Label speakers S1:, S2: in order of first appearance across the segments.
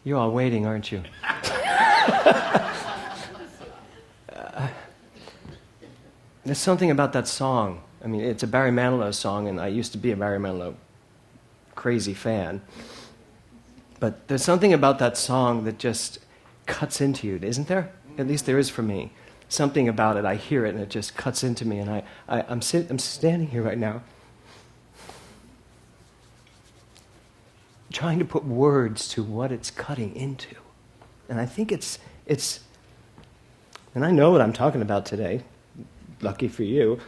S1: You're all waiting, aren't you? There's something about that song. I mean, it's a Barry Manilow song, and I used to be a Barry Manilow crazy fan. But there's something about that song that just cuts into you, isn't there? At least there is for me. Something about it, I hear it, and it just cuts into me. And I'm standing here right now, trying to put words to what it's cutting into. And I think it's, and I know what I'm talking about today. Lucky for you.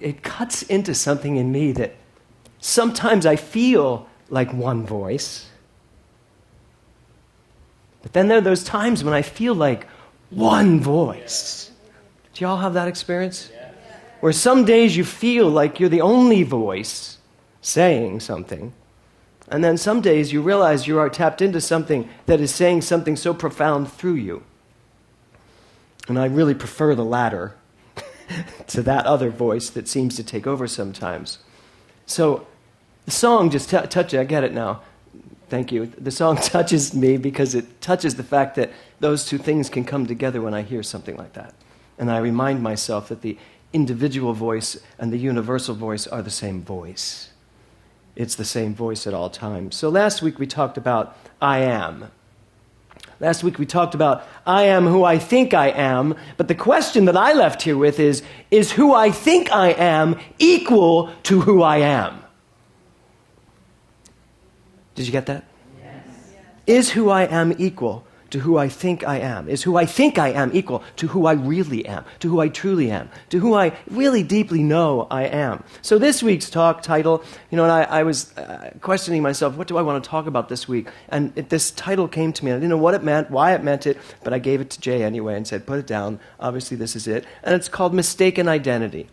S1: It cuts into something in me that sometimes I feel like one voice. But then there are those times when I feel like one voice. Do y'all have that experience? Where some days you feel like you're the only voice saying something. And then some days you realize you are tapped into something that is saying something so profound through you. And I really prefer the latter to that other voice that seems to take over sometimes. So the song just touches, I get it now. Thank you. The song touches me because it touches the fact that those two things can come together when I hear something like that. And I remind myself that the individual voice and the universal voice are the same voice. It's the same voice at all times. So last week we talked about I am. Last week we talked about I am who I think I am, but the question that I left here with is who I think I am equal to who I am? Did you get that? Yes. Is who I am equal to who I think I am? Is who I think I am equal to who I really am, to who I truly am, to who I really deeply know I am? So this week's talk title, and I was questioning myself, what do I want to talk about this week? And this title came to me. I didn't know what it meant, why it meant it, but I gave it to Jay anyway and said, put it down. Obviously this is it. And it's called Mistaken Identity.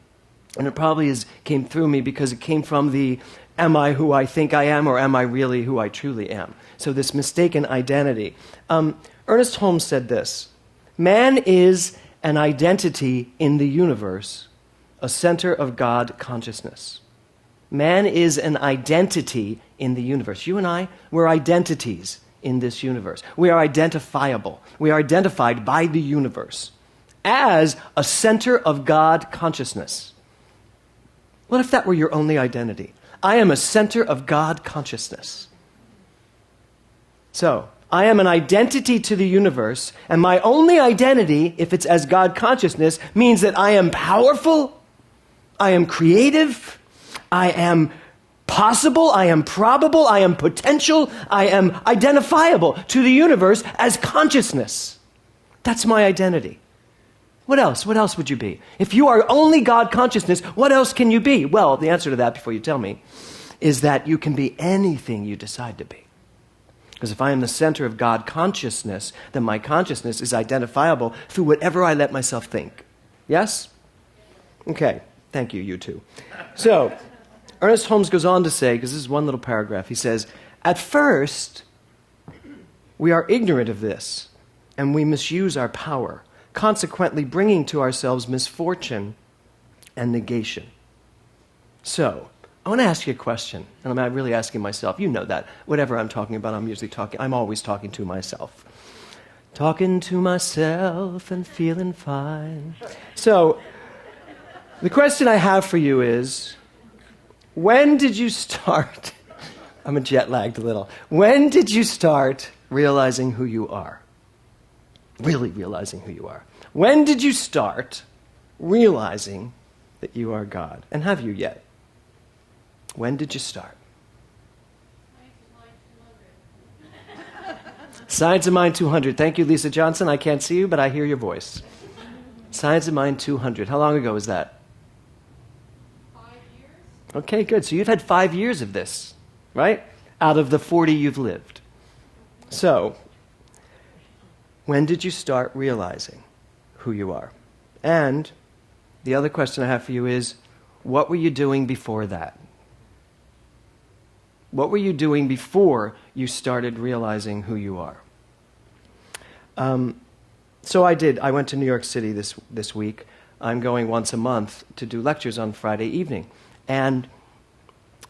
S1: And it probably came through me because it came from the am I who I think I am, or am I really who I truly am? So this mistaken identity. Ernest Holmes said this: man is an identity in the universe, a center of God consciousness. Man is an identity in the universe. You and I, we're identities in this universe. We are identifiable. We are identified by the universe as a center of God consciousness. What if that were your only identity? I am a center of God consciousness. So, I am an identity to the universe, and my only identity, if it's as God consciousness, means that I am powerful, I am creative, I am possible, I am probable, I am potential, I am identifiable to the universe as consciousness. That's my identity. What else? What else would you be? If you are only God consciousness, what else can you be? Well, the answer to that, before you tell me, is that you can be anything you decide to be. Because if I am the center of God consciousness, then my consciousness is identifiable through whatever I let myself think. Yes? Okay. Thank you, you two. So, Ernest Holmes goes on to say, because this is one little paragraph, he says, at first, we are ignorant of this, and we misuse our power, consequently bringing to ourselves misfortune and negation. So, I want to ask you a question, and I'm really asking myself. You know that. Whatever I'm talking about, I'm always talking to myself. Talking to myself and feeling fine. So, the question I have for you is, when did you start, I'm jet-lagged a little, when did you start realizing who you are? Really realizing who you are. When did you start realizing that you are God? And have you yet? When did you start? Science of Mind 200. Thank you, Lisa Johnson. I can't see you, but I hear your voice. Science of Mind 200. How long ago was that?
S2: 5 years.
S1: Okay, good. So you've had 5 years of this, right? Out of the 40 you've lived. So, when did you start realizing who you are? And the other question I have for you is, what were you doing before that? What were you doing before you started realizing who you are? So I did. I went to New York City this week. I'm going once a month to do lectures on Friday evening. And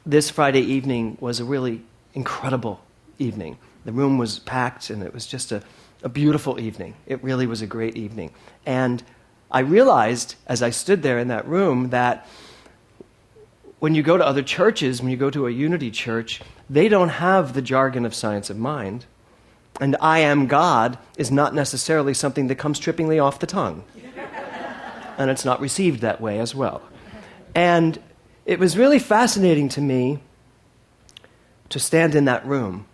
S1: this Friday evening was a really incredible evening. The room was packed, and it was just a beautiful evening. It really was a great evening. And I realized, as I stood there in that room, that when you go to other churches, when you go to a unity church, they don't have the jargon of science of mind. And I am God is not necessarily something that comes trippingly off the tongue. And it's not received that way as well. And it was really fascinating to me to stand in that room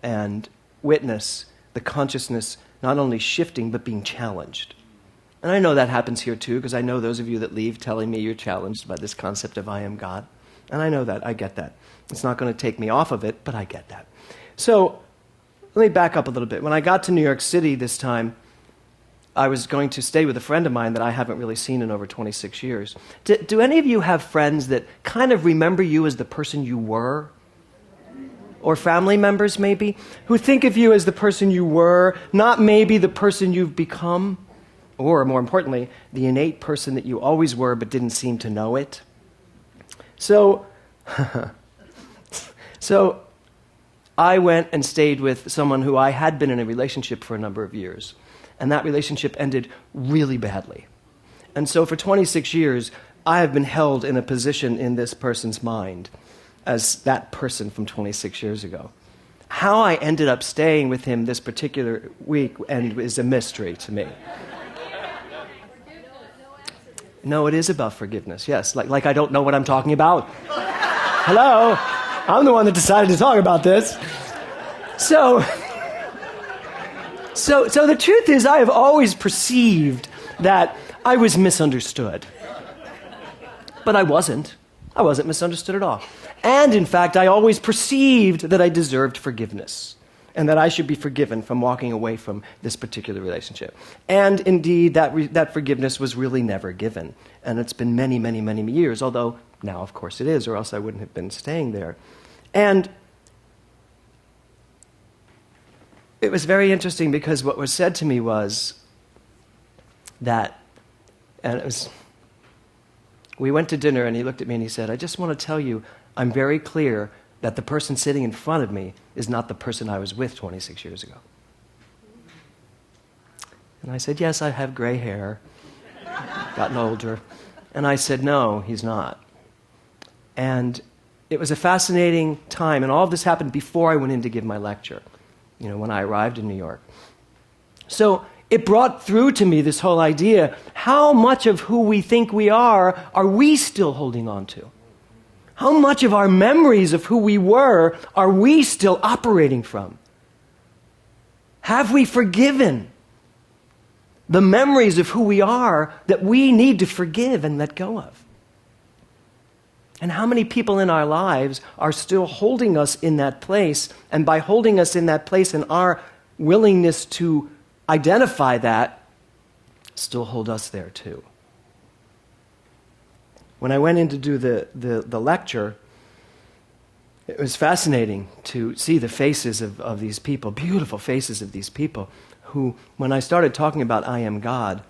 S1: and witness the consciousness not only shifting, but being challenged. And I know that happens here too, because I know those of you that leave telling me you're challenged by this concept of I am God. And I know that. I get that. It's not going to take me off of it, but I get that. So let me back up a little bit. When I got to New York City this time, I was going to stay with a friend of mine that I haven't really seen in over 26 years. Do any of you have friends that kind of remember you as the person you were? Or family members, maybe, who think of you as the person you were, not maybe the person you've become, or more importantly, the innate person that you always were but didn't seem to know it? So I went and stayed with someone who I had been in a relationship for a number of years. And that relationship ended really badly. And so for 26 years, I have been held in a position in this person's mind as that person from 26 years ago. How I ended up staying with him this particular week is a mystery to me. No, it is about forgiveness, yes. Like I don't know what I'm talking about. Hello? I'm the one that decided to talk about this. So the truth is, I have always perceived that I was misunderstood. But I wasn't. I wasn't misunderstood at all. And in fact, I always perceived that I deserved forgiveness and that I should be forgiven from walking away from this particular relationship. And indeed, that forgiveness was really never given. And it's been many, many, many years, although now, of course, it is, or else I wouldn't have been staying there. And it was very interesting because what was said to me was that, and it was, we went to dinner and he looked at me and he said, I just want to tell you, I'm very clear that the person sitting in front of me is not the person I was with 26 years ago. And I said, yes, I have gray hair, gotten older. And I said, no, he's not. And it was a fascinating time, and all of this happened before I went in to give my lecture, when I arrived in New York. So it brought through to me this whole idea, how much of who we think we are we still holding on to? How much of our memories of who we were are we still operating from? Have we forgiven the memories of who we are that we need to forgive and let go of? And how many people in our lives are still holding us in that place, and by holding us in that place and our willingness to identify that, still hold us there too? When I went in to do the lecture, it was fascinating to see the faces of these people, beautiful faces of these people, who, when I started talking about I am God,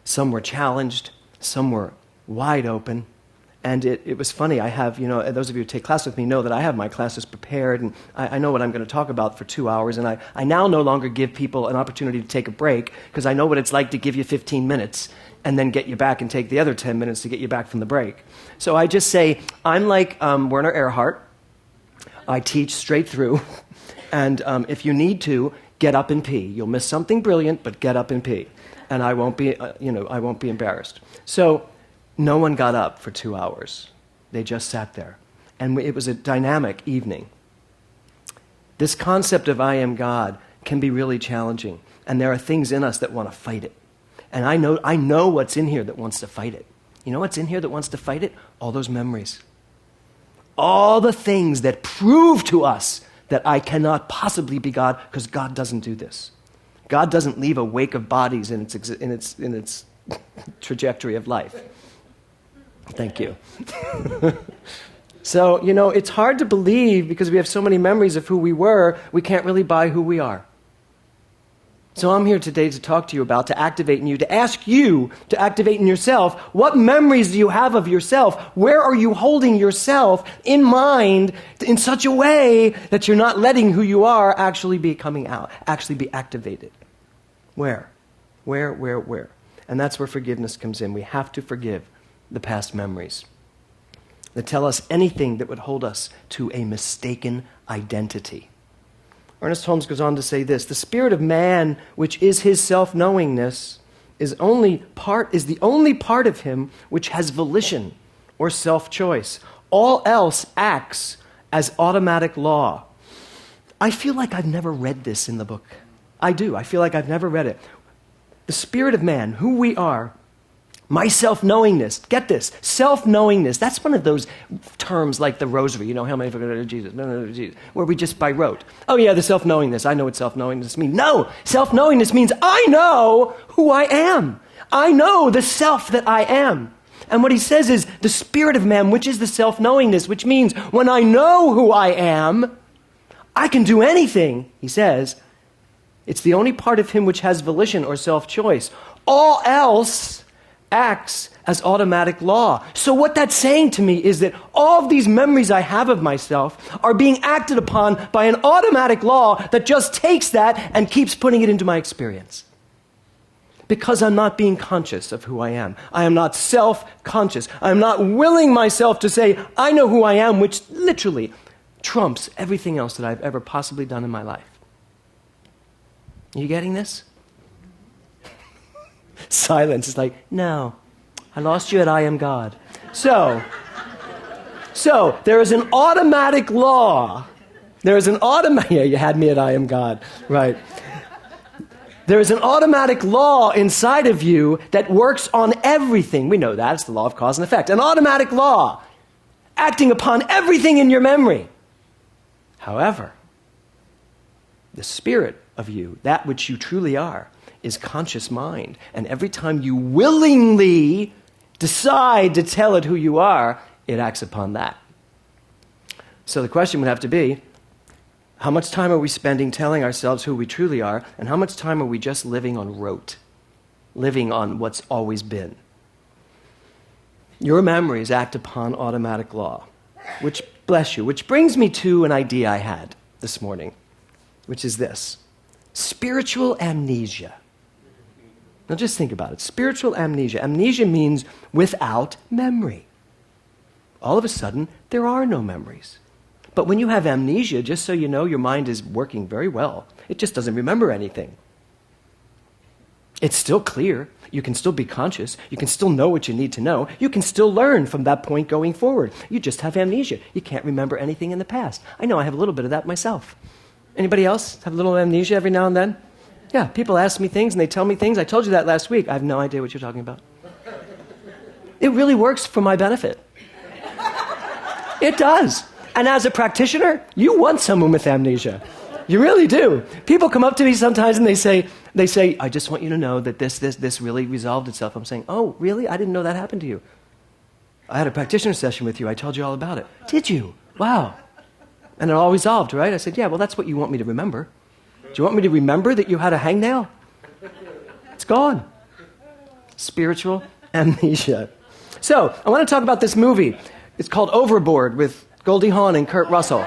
S1: some were challenged, some were wide open. And it was funny. I have, those of you who take class with me know that I have my classes prepared, and I know what I'm going to talk about for 2 hours, and I now no longer give people an opportunity to take a break, because I know what it's like to give you 15 minutes and then get you back and take the other 10 minutes to get you back from the break. So I just say, I'm like Werner Erhard. I teach straight through, and if you need to, get up and pee. You'll miss something brilliant, but get up and pee. And I won't be, I won't be embarrassed. So no one got up for 2 hours. They just sat there. And it was a dynamic evening. This concept of I am God can be really challenging. And there are things in us that want to fight it. And I know what's in here that wants to fight it. You know what's in here that wants to fight it? All those memories. All the things that prove to us that I cannot possibly be God, because God doesn't do this. God doesn't leave a wake of bodies in its trajectory of life. Thank you. So, it's hard to believe, because we have so many memories of who we were, we can't really buy who we are. So I'm here today to talk to you about, to activate in you, to ask you to activate in yourself, what memories do you have of yourself? Where are you holding yourself in mind in such a way that you're not letting who you are actually be coming out, actually be activated? Where? Where? And that's where forgiveness comes in. We have to forgive the past memories that tell us anything that would hold us to a mistaken identity. Ernest Holmes goes on to say this: the spirit of man, which is his self-knowingness, is the only part of him which has volition or self-choice. All else acts as automatic law. I feel like I've never read this in the book. I do. I feel like I've never read it. The spirit of man, who we are, my self-knowingness. Get this, self-knowingness. That's one of those terms like the rosary. You know, how many forget Jesus? Jesus, where we just by rote. Oh yeah, the self-knowingness. I know what self-knowingness means. No, self-knowingness means I know who I am. I know the self that I am. And what he says is the spirit of man, which is the self-knowingness, which means when I know who I am, I can do anything, he says. It's the only part of him which has volition or self-choice. All else acts as automatic law. So what that's saying to me is that all of these memories I have of myself are being acted upon by an automatic law that just takes that and keeps putting it into my experience. Because I'm not being conscious of who I am. I am not self-conscious. I'm not willing myself to say, I know who I am, which literally trumps everything else that I've ever possibly done in my life. Are you getting this? Silence is like, no, I lost you at I am God. So there is an automatic law. There is an automatic, yeah, you had me at I am God, right. There is an automatic law inside of you that works on everything. We know that, it's the law of cause and effect. An automatic law acting upon everything in your memory. However, the spirit of you, that which you truly are, is conscious mind. And every time you willingly decide to tell it who you are, it acts upon that. So the question would have to be, how much time are we spending telling ourselves who we truly are, and how much time are we just living on rote, living on what's always been? Your memories act upon automatic law, which, bless you, which brings me to an idea I had this morning, which is this: spiritual amnesia. Now just think about it. Spiritual amnesia. Amnesia means without memory. All of a sudden, there are no memories. But when you have amnesia, just so you know, your mind is working very well. It just doesn't remember anything. It's still clear. You can still be conscious. You can still know what you need to know. You can still learn from that point going forward. You just have amnesia. You can't remember anything in the past. I know I have a little bit of that myself. Anybody else have a little amnesia every now and then? Yeah, people ask me things and they tell me things. I told you that last week. I have no idea what you're talking about. It really works for my benefit. It does. And as a practitioner, you want someone with amnesia. You really do. People come up to me sometimes and they say, I just want you to know that this really resolved itself. I'm saying, oh, really? I didn't know that happened to you. I had a practitioner session with you. I told you all about it. Did you? Wow. And it all resolved, right? I said, yeah, well, that's what you want me to remember. Do you want me to remember that you had a hangnail? It's gone. Spiritual amnesia. So, I want to talk about this movie. It's called Overboard with Goldie Hawn and Kurt Russell.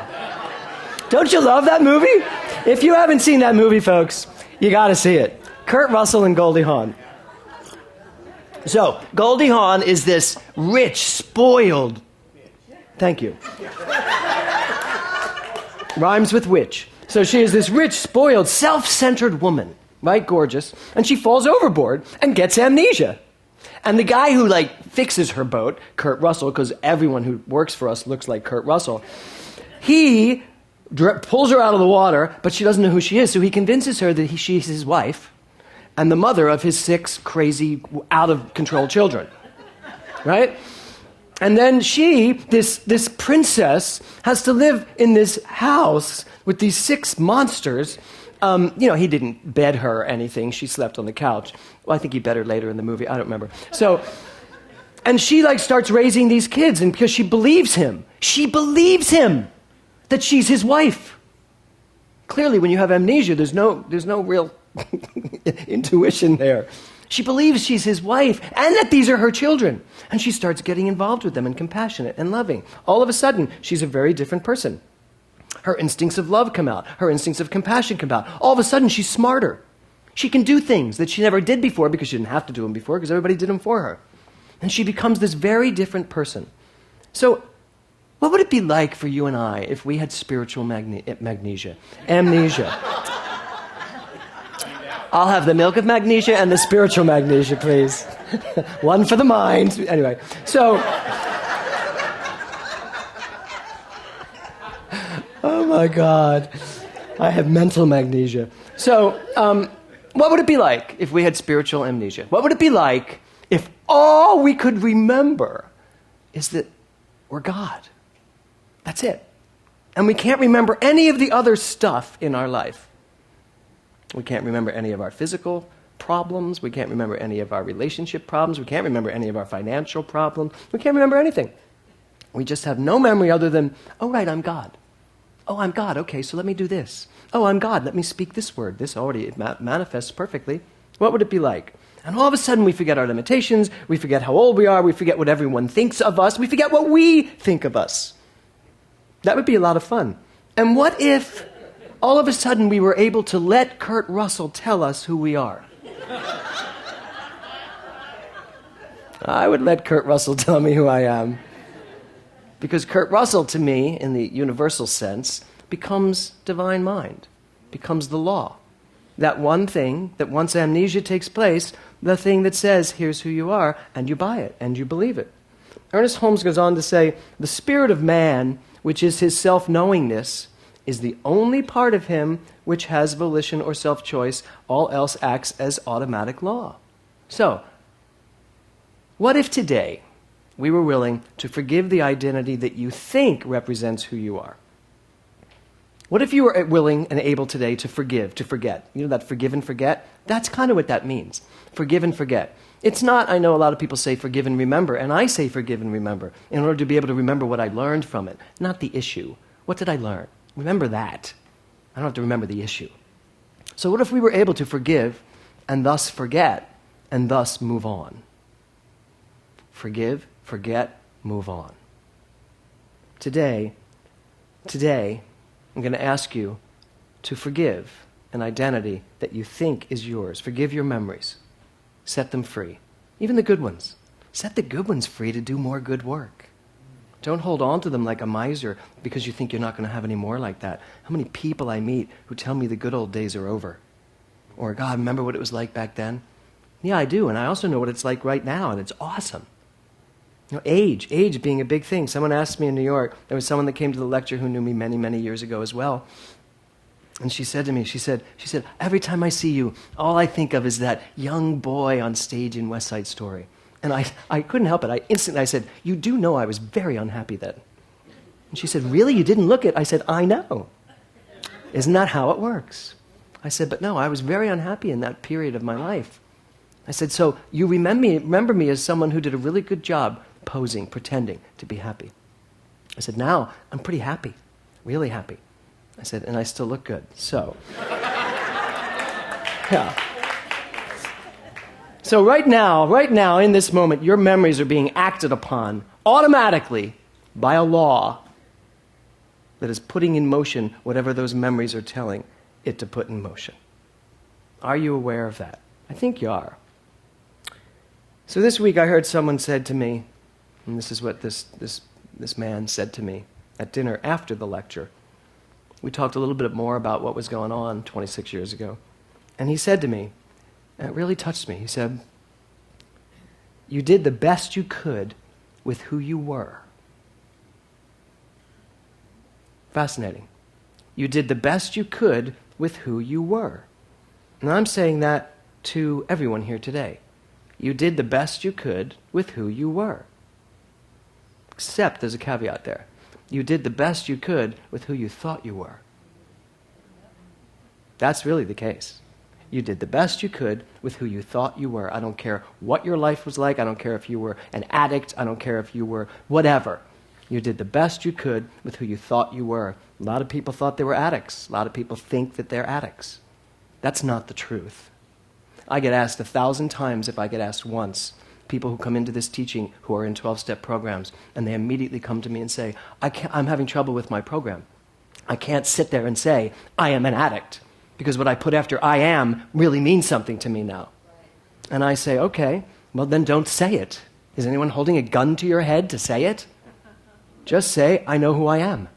S1: Don't you love that movie? If you haven't seen that movie, folks, you got to see it. Kurt Russell and Goldie Hawn. So, Goldie Hawn is this rich, spoiled... Thank you. Rhymes with witch. So she is this rich, spoiled, self-centered woman, right? Gorgeous. And she falls overboard and gets amnesia. And the guy who, fixes her boat, Kurt Russell, because everyone who works for us looks like Kurt Russell, he pulls her out of the water, but she doesn't know who she is, so he convinces her that she's his wife and the mother of his 6 crazy, out-of-control children, right? And then she, this princess, has to live in this house with these 6 monsters. He didn't bed her or anything. She slept on the couch. Well, I think he bed her later in the movie. I don't remember. So, and she starts raising these kids, and because she believes him that she's his wife. Clearly, when you have amnesia, there's no real intuition there. She believes she's his wife and that these are her children. And she starts getting involved with them and compassionate and loving. All of a sudden, she's a very different person. Her instincts of love come out. Her instincts of compassion come out. All of a sudden, she's smarter. She can do things that she never did before because she didn't have to do them before because everybody did them for her. And she becomes this very different person. So, what would it be like for you and I if we had spiritual amnesia? I'll have the milk of magnesia and the spiritual magnesia, please. One for the mind. Anyway, so... Oh my God. I have mental magnesia. So, what would it be like if we had spiritual amnesia? What would it be like if all we could remember is that we're God? That's it. And we can't remember any of the other stuff in our life. We can't remember any of our physical problems. We can't remember any of our relationship problems. We can't remember any of our financial problems. We can't remember anything. We just have no memory other than, oh, right, I'm God. Oh, I'm God. Okay, so let me do this. Oh, I'm God. Let me speak this word. This already manifests perfectly. What would it be like? And all of a sudden we forget our limitations. We forget how old we are. We forget what everyone thinks of us. We forget what we think of us. That would be a lot of fun. And what if all of a sudden we were able to let Kurt Russell tell us who we are? I would let Kurt Russell tell me who I am. Because Kurt Russell, to me, in the universal sense, becomes divine mind, becomes the law. That one thing that once amnesia takes place, the thing that says, here's who you are, and you buy it, and you believe it. Ernest Holmes goes on to say, the spirit of man, which is his self-knowingness, is the only part of him which has volition or self-choice. All else acts as automatic law. So, what if today we were willing to forgive the identity that you think represents who you are? What if you were willing and able today to forgive, to forget? You know that forgive and forget? That's kind of what that means. Forgive and forget. It's not, I know a lot of people say forgive and remember, and I say forgive and remember in order to be able to remember what I learned from it, not the issue. What did I learn? Remember that. I don't have to remember the issue. So what if we were able to forgive and thus forget and thus move on? Forgive, forget, move on. Today, I'm going to ask you to forgive an identity that you think is yours. Forgive your memories. Set them free. Even the good ones. Set the good ones free to do more good work. Don't hold on to them like a miser because you think you're not going to have any more like that. How many people I meet who tell me the good old days are over? Or, God, remember what it was like back then? Yeah, I do, and I also know what it's like right now, and it's awesome. You know, age being a big thing. Someone asked me in New York, there was someone that came to the lecture who knew me many, many years ago as well. And she said to me, she said, every time I see you, all I think of is that young boy on stage in West Side Story. And I couldn't help it. I said, you do know I was very unhappy then. And she said, really? You didn't look it? I said, I know. Isn't that how it works? I said, but no, I was very unhappy in that period of my life. I said, so you remember me as someone who did a really good job posing, pretending to be happy. I said, now I'm pretty happy, really happy. I said, and I still look good. So, yeah. So right now, in this moment, your memories are being acted upon automatically by a law that is putting in motion whatever those memories are telling it to put in motion. Are you aware of that? I think you are. So this week I heard someone said to me, and this is what this man said to me at dinner after the lecture. We talked a little bit more about what was going on 26 years ago. And he said to me, and it really touched me, he said, you did the best you could with who you were. Fascinating. You did the best you could with who you were. And I'm saying that to everyone here today. You did the best you could with who you were. Except there's a caveat there. You did the best you could with who you thought you were. That's really the case. You did the best you could with who you thought you were. I don't care what your life was like. I don't care if you were an addict. I don't care if you were whatever. You did the best you could with who you thought you were. A lot of people thought they were addicts. A lot of people think that they're addicts. That's not the truth. I get asked 1,000 times if I get asked once, people who come into this teaching who are in 12-step programs, and they immediately come to me and say, I'm having trouble with my program. I can't sit there and say, I am an addict, because what I put after I am really means something to me now. And I say, okay, well then don't say it. Is anyone holding a gun to your head to say it? Just say, I know who I am.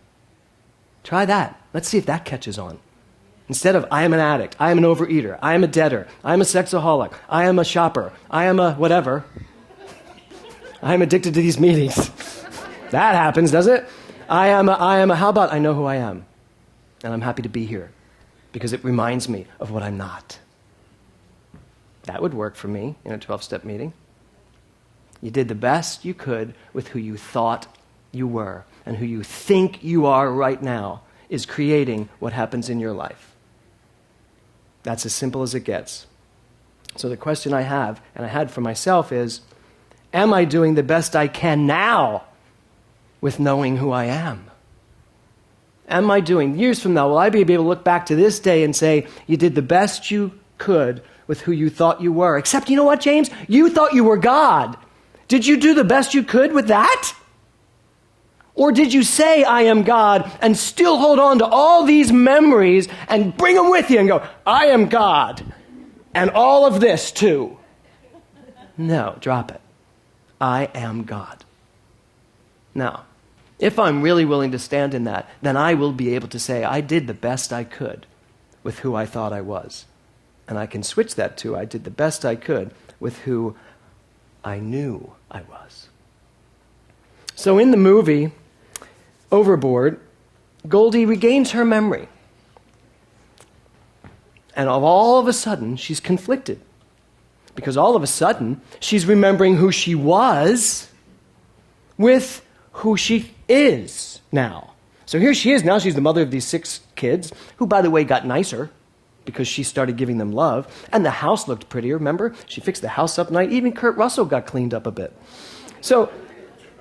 S1: Try that. Let's see if that catches on. Instead of, I am an addict, I am an overeater, I am a debtor, I am a sexaholic, I am a shopper, I am a whatever. I am addicted to these meetings. That happens, does it? How about I know who I am? And I'm happy to be here because it reminds me of what I'm not. That would work for me in a 12-step meeting. You did the best you could with who you thought you were, and who you think you are right now is creating what happens in your life. That's as simple as it gets. So the question I have, and I had for myself, is, am I doing the best I can now with knowing who I am? Am I doing, years from now, will I be able to look back to this day and say, you did the best you could with who you thought you were? Except, you know what, James? You thought you were God. Did you do the best you could with that? Or did you say, I am God, and still hold on to all these memories and bring them with you and go, I am God, and all of this too? No, drop it. I am God. Now, if I'm really willing to stand in that, then I will be able to say, I did the best I could with who I thought I was. And I can switch that to, I did the best I could with who I knew I was. So in the movie Overboard, Goldie regains her memory. And all of a sudden, she's conflicted. Because all of a sudden, she's remembering who she was with who she is now. So here she is now. She's the mother of these 6 kids, who, by the way, got nicer because she started giving them love. And the house looked prettier, remember? She fixed the house up nice. Even Kurt Russell got cleaned up a bit. So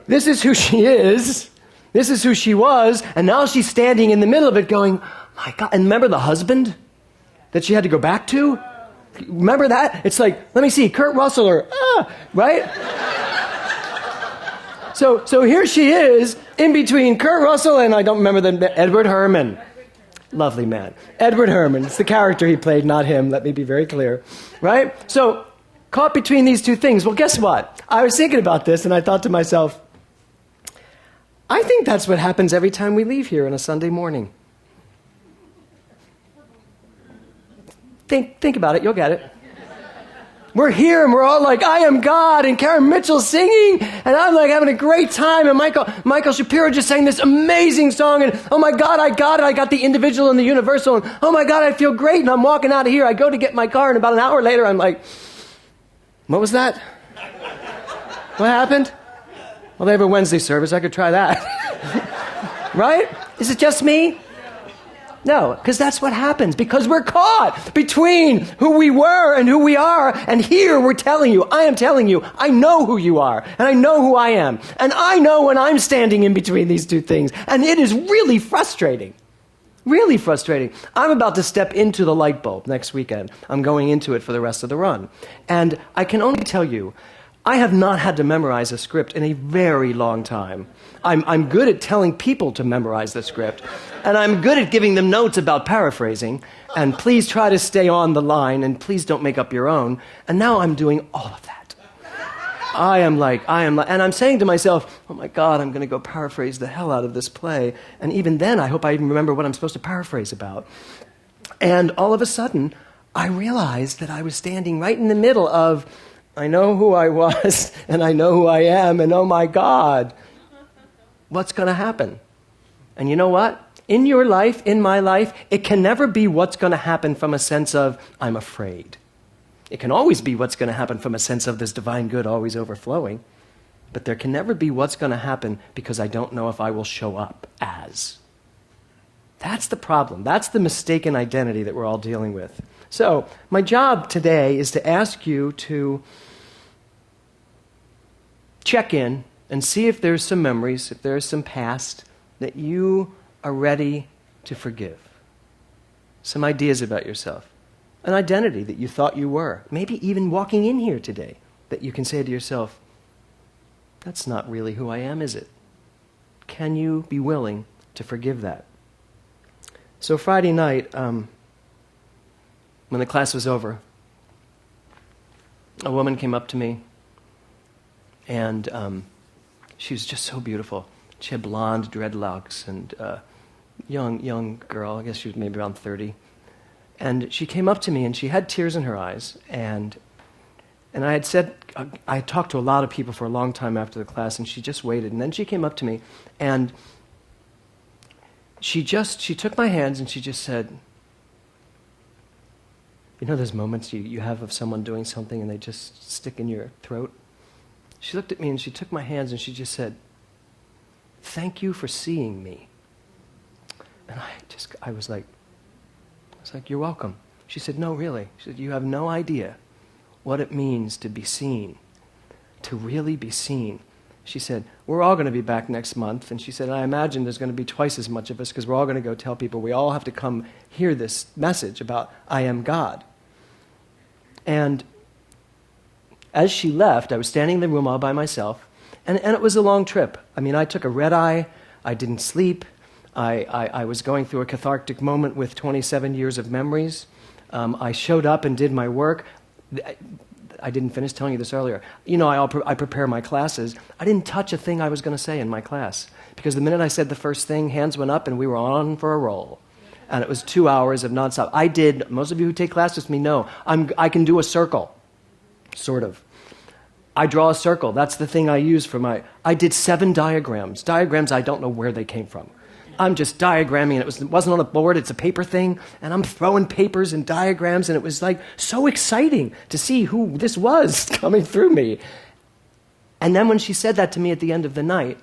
S1: this is who she is. This is who she was, and now she's standing in the middle of it going, my God. And remember the husband that she had to go back to? Remember that? It's like, let me see, Kurt Russell or, right? So here she is in between Kurt Russell and I don't remember Edward Herrmann. Lovely man. Edward Herrmann. It's the character he played, not him. Let me be very clear. Right? So caught between these two things. Well, guess what? I was thinking about this and I thought to myself, I think that's what happens every time we leave here on a Sunday morning. Think about it, you'll get it. We're here and we're all like, I am God, and Karen Mitchell's singing, and I'm like having a great time, and Michael Shapiro just sang this amazing song, and oh my God, I got it, I got the individual and the universal, and oh my God, I feel great, and I'm walking out of here, I go to get my car, and about an hour later, I'm like, what was that? What happened? Well, they have a Wednesday service. I could try that. Right? Is it just me? No, because that's what happens. Because we're caught between who we were and who we are. And here we're telling you, I am telling you, I know who you are. And I know who I am. And I know when I'm standing in between these two things. And it is really frustrating. Really frustrating. I'm about to step into the light bulb next weekend. I'm going into it for the rest of the run. And I can only tell you, I have not had to memorize a script in a very long time. I'm good at telling people to memorize the script, and I'm good at giving them notes about paraphrasing, and please try to stay on the line, and please don't make up your own. And now I'm doing all of that. I am like, and I'm saying to myself, oh my God, I'm going to go paraphrase the hell out of this play, and even then I hope I even remember what I'm supposed to paraphrase about. And all of a sudden, I realized that I was standing right in the middle of, I know who I was, and I know who I am, and oh my God, what's going to happen? And you know what? In your life, in my life, it can never be what's going to happen from a sense of, I'm afraid. It can always be what's going to happen from a sense of this divine good always overflowing. But there can never be what's going to happen because I don't know if I will show up as. That's the problem. That's the mistaken identity that we're all dealing with. So, my job today is to ask you to check in and see if there's some memories, if there's some past that you are ready to forgive. Some ideas about yourself. an identity that you thought you were. Maybe even walking in here today, that you can say to yourself, that's not really who I am, is it? Can you be willing to forgive that? So Friday night, when the class was over, a woman came up to me, and she was just so beautiful. She had blonde dreadlocks, and young girl, I guess she was maybe around 30. And she came up to me, and she had tears in her eyes, and I had said, I talked to a lot of people for a long time after the class, and she just waited. And then she came up to me, and she took my hands, and she just said, you know those moments you have of someone doing something, and they just stick in your throat? She looked at me, and she took my hands, and she just said, thank you for seeing me. And I was like, you're welcome. She said, no, really. She said, you have no idea what it means to be seen, to really be seen. She said, we're all going to be back next month. And she said, I imagine there's going to be twice as much of us because we're all going to go tell people. We all have to come hear this message about I am God. And as she left, I was standing in the room all by myself, and it was a long trip. I mean, I took a red eye. I didn't sleep. I was going through a cathartic moment with 27 years of memories. I showed up and did my work. I didn't finish telling you this earlier. You know, I prepare my classes. I didn't touch a thing I was going to say in my class because the minute I said the first thing, hands went up and we were on for a roll. And it was 2 hours of nonstop. Most of you who take classes with me know, I can do a circle, sort of. I draw a circle. That's the thing I use I did 7 diagrams. Diagrams, I don't know where they came from. I'm just diagramming, and it wasn't on a board, it's a paper thing, and I'm throwing papers and diagrams, and it was like so exciting to see who this was coming through me. And then when she said that to me at the end of the night,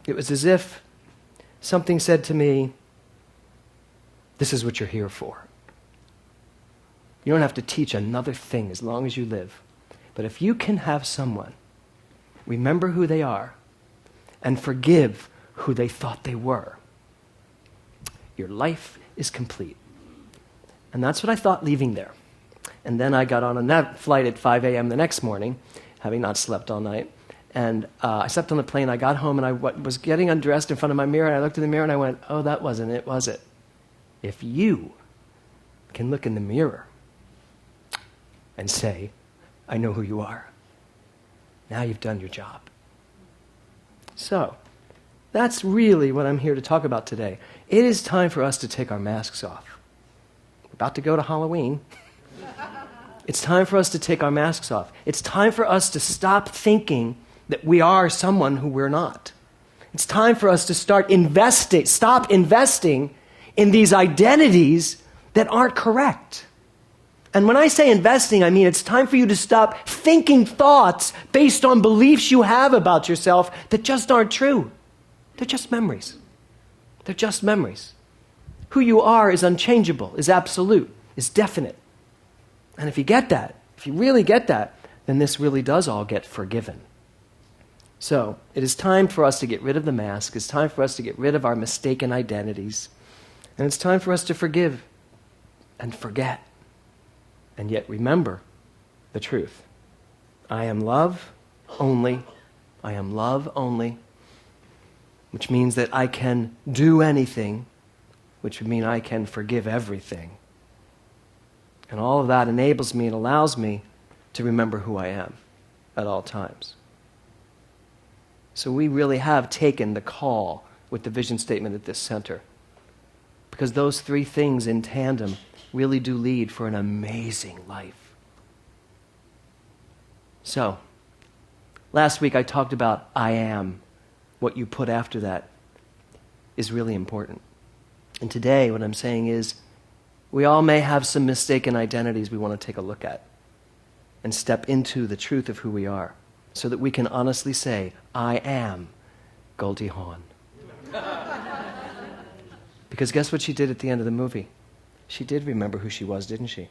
S1: it was as if something said to me, this is what you're here for. You don't have to teach another thing as long as you live. But if you can have someone remember who they are and forgive who they thought they were, your life is complete. And that's what I thought leaving there. And then I got on that flight at 5 a.m. the next morning, having not slept all night. And I slept on the plane. I got home, and I was getting undressed in front of my mirror, and I looked in the mirror, and I went, oh, that wasn't it, was it? If you can look in the mirror and say, I know who you are, now you've done your job. So, that's really what I'm here to talk about today. It is time for us to take our masks off. We're about to go to Halloween. It's time for us to take our masks off. It's time for us to stop thinking that we are someone who we're not. It's time for us to stop investing in these identities that aren't correct. And when I say investing, I mean it's time for you to stop thinking thoughts based on beliefs you have about yourself that just aren't true. They're just memories. They're just memories. Who you are is unchangeable, is absolute, is definite. And if you get that, if you really get that, then this really does all get forgiven. So, it is time for us to get rid of the mask. It's time for us to get rid of our mistaken identities. And it's time for us to forgive and forget. And yet remember the truth. I am love only. I am love only. Which means that I can do anything, which would mean I can forgive everything. And all of that enables me and allows me to remember who I am at all times. So we really have taken the call with the vision statement at this center. Because those 3 things in tandem really do lead for an amazing life. So, last week I talked about I am. What you put after that is really important. And today what I'm saying is we all may have some mistaken identities we want to take a look at and step into the truth of who we are so that we can honestly say, I am Goldie Hawn. Because guess what she did at the end of the movie? She did remember who she was, didn't she?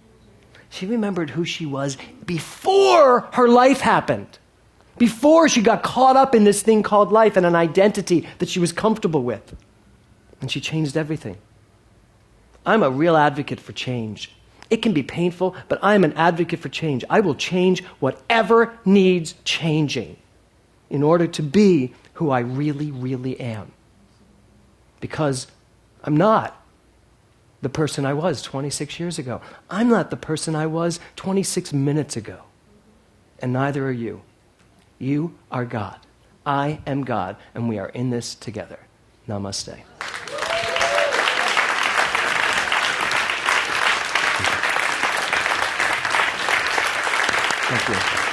S1: She remembered who she was before her life happened. Before she got caught up in this thing called life and an identity that she was comfortable with. And she changed everything. I'm a real advocate for change. It can be painful, but I am an advocate for change. I will change whatever needs changing in order to be who I really, really am. Because I'm not the person I was 26 years ago. I'm not the person I was 26 minutes ago. And neither are you. You are God. I am God, and we are in this together. Namaste. Thank you.